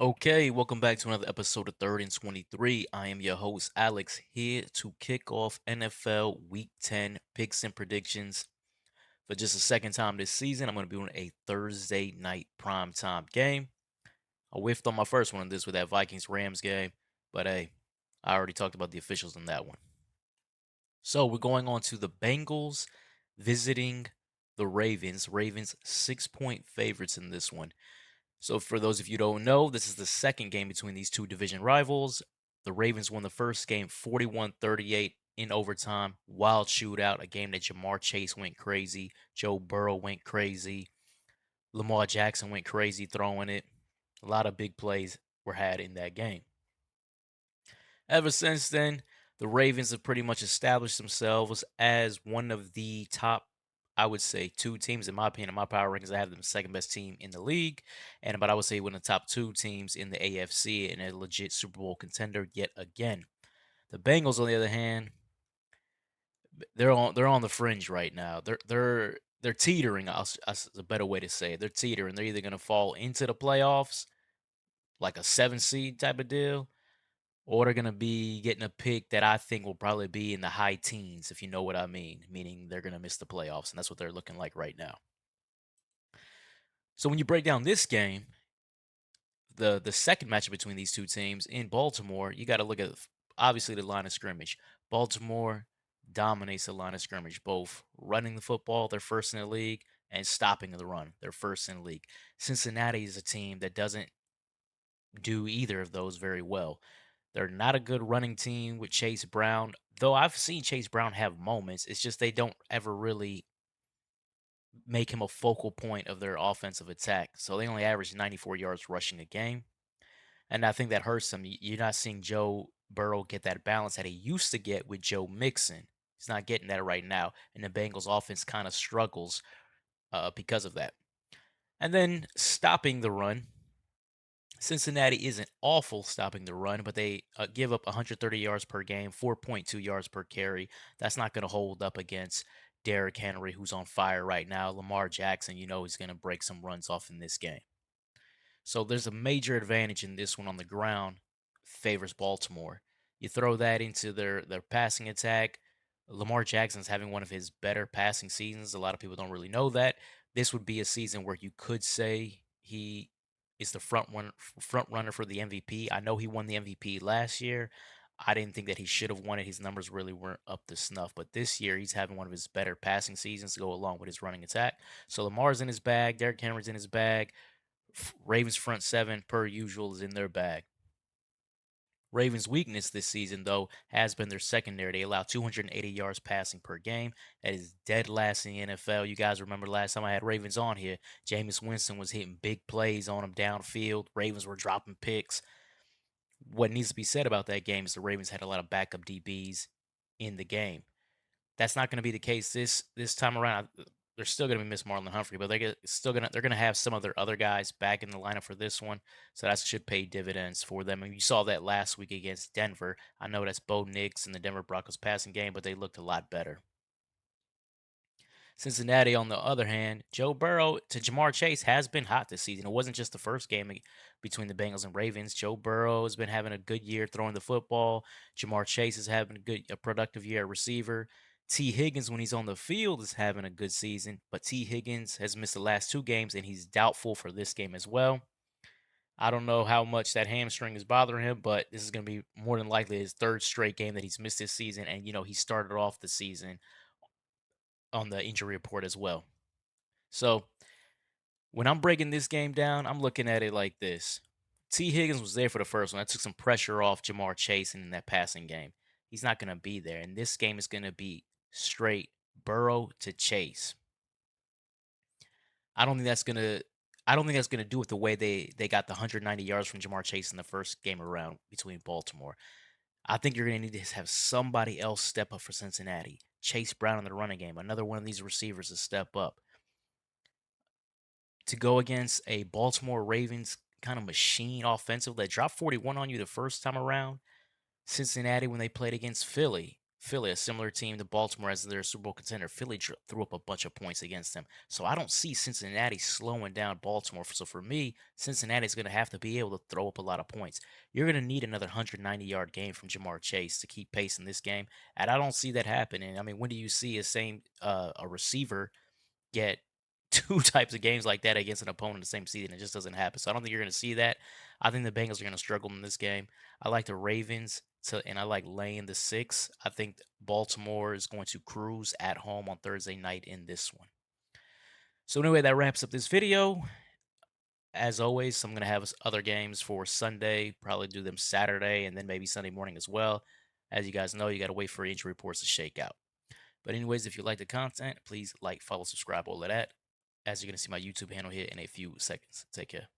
Okay, welcome back to another episode of Third and 23. I am your host, Alex, here to kick off NFL Week 10 picks and predictions. For just the second time this season, I'm going to be doing a Thursday night primetime game. I whiffed on my first one of this with that Vikings Rams game, but hey, I already talked about the officials on that one. So we're going on to the Bengals visiting the Ravens. Ravens 6-point favorites in this one. So, for those of you who don't know, this is the second game between these two division rivals. The Ravens won the first game 41-38 in overtime. Wild shootout, a game that Jamar Chase went crazy. Joe Burrow went crazy. Lamar Jackson went crazy throwing it. A lot of big plays were had in that game. Ever since then, the Ravens have pretty much established themselves as one of the top, I would say, two teams, in my opinion, in my power rankings. I have them second best team in the league, but I would say one of the top two teams in the AFC and a legit Super Bowl contender yet again. The Bengals, on the other hand, they're on the fringe right now. They're teetering. That's a better way to say it. They're teetering. They're either going to fall into the playoffs like a 7 seed type of deal, or they're going to be getting a pick that I think will probably be in the high teens, if you know what I mean, meaning they're going to miss the playoffs, and that's what they're looking like right now. So when you break down this game, the second matchup between these two teams in Baltimore, you got to look at obviously the line of scrimmage. Baltimore dominates the line of scrimmage, both running the football, they're first in the league, and stopping the run, they're first in the league. Cincinnati is a team that doesn't do either of those very well. They're not a good running team with Chase Brown, though I've seen Chase Brown have moments. It's just they don't ever really make him a focal point of their offensive attack. So they only average 94 yards rushing a game. And I think that hurts them. You're not seeing Joe Burrow get that balance that he used to get with Joe Mixon. He's not getting that right now. And the Bengals offense kind of struggles because of that. And then stopping the run. Cincinnati isn't awful stopping the run, but they give up 130 yards per game, 4.2 yards per carry. That's not going to hold up against Derrick Henry, who's on fire right now. Lamar Jackson, he's going to break some runs off in this game. So there's a major advantage in this one on the ground, favors Baltimore. You throw that into their passing attack. Lamar Jackson's having one of his better passing seasons. A lot of people don't really know that. This would be a season where you could say he is the front runner for the MVP. I know he won the MVP last year. I didn't think that he should have won it. His numbers really weren't up to snuff. But this year, he's having one of his better passing seasons to go along with his running attack. So Lamar's in his bag. Derrick Henry's in his bag. Ravens front seven, per usual, is in their bag. Ravens' weakness this season, though, has been their secondary. They allow 280 yards passing per game. That is dead last in the NFL. You guys remember last time I had Ravens on here, Jameis Winston was hitting big plays on them downfield. Ravens were dropping picks. What needs to be said about that game is the Ravens had a lot of backup DBs in the game. That's not going to be the case this time around. They're still going to miss Marlon Humphrey, but they're gonna have some of their other guys back in the lineup for this one, so that should pay dividends for them. And you saw that last week against Denver. I know that's Bo Nix and the Denver Broncos passing game, but they looked a lot better. Cincinnati, on the other hand, Joe Burrow to Jamar Chase has been hot this season. It wasn't just the first game between the Bengals and Ravens. Joe Burrow has been having a good year throwing the football. Jamar Chase is having a productive year at receiver. T. Higgins, when he's on the field, is having a good season, but T. Higgins has missed the last two games, and he's doubtful for this game as well. I don't know how much that hamstring is bothering him, but this is going to be more than likely his third straight game that he's missed this season. And, he started off the season on the injury report as well. So when I'm breaking this game down, I'm looking at it like this. T. Higgins was there for the first one. That took some pressure off Jamar Chase in that passing game. He's not going to be there. And this game is going to be straight Burrow to Chase. I don't think that's going to. I don't think that's going to do it the way they got the 190 yards from Jamar Chase in the first game around between Baltimore. I think you're going to need to have somebody else step up for Cincinnati. Chase Brown in the running game. Another one of these receivers to step up. To go against a Baltimore Ravens kind of machine offensive that dropped 41 on you the first time around. Cincinnati, when they played against Philly, a similar team to Baltimore as their Super Bowl contender, Philly threw up a bunch of points against them. So I don't see Cincinnati slowing down Baltimore. So for me, Cincinnati is going to have to be able to throw up a lot of points. You're going to need another 190-yard game from Jamar Chase to keep pace in this game, and I don't see that happening. I mean, when do you see a receiver get two types of games like that against an opponent in the same season? It just doesn't happen. So I don't think you're going to see that. I think the Bengals are going to struggle in this game. I like the Ravens and I like laying the 6. I think Baltimore is going to cruise at home on Thursday night in this one. So anyway, that wraps up this video. As always, I'm going to have other games for Sunday, probably do them Saturday and then maybe Sunday morning as well. As you guys know, you got to wait for injury reports to shake out. But anyways, if you like the content, please like, follow, subscribe, all of that. As you're going to see my YouTube handle here in a few seconds. Take care.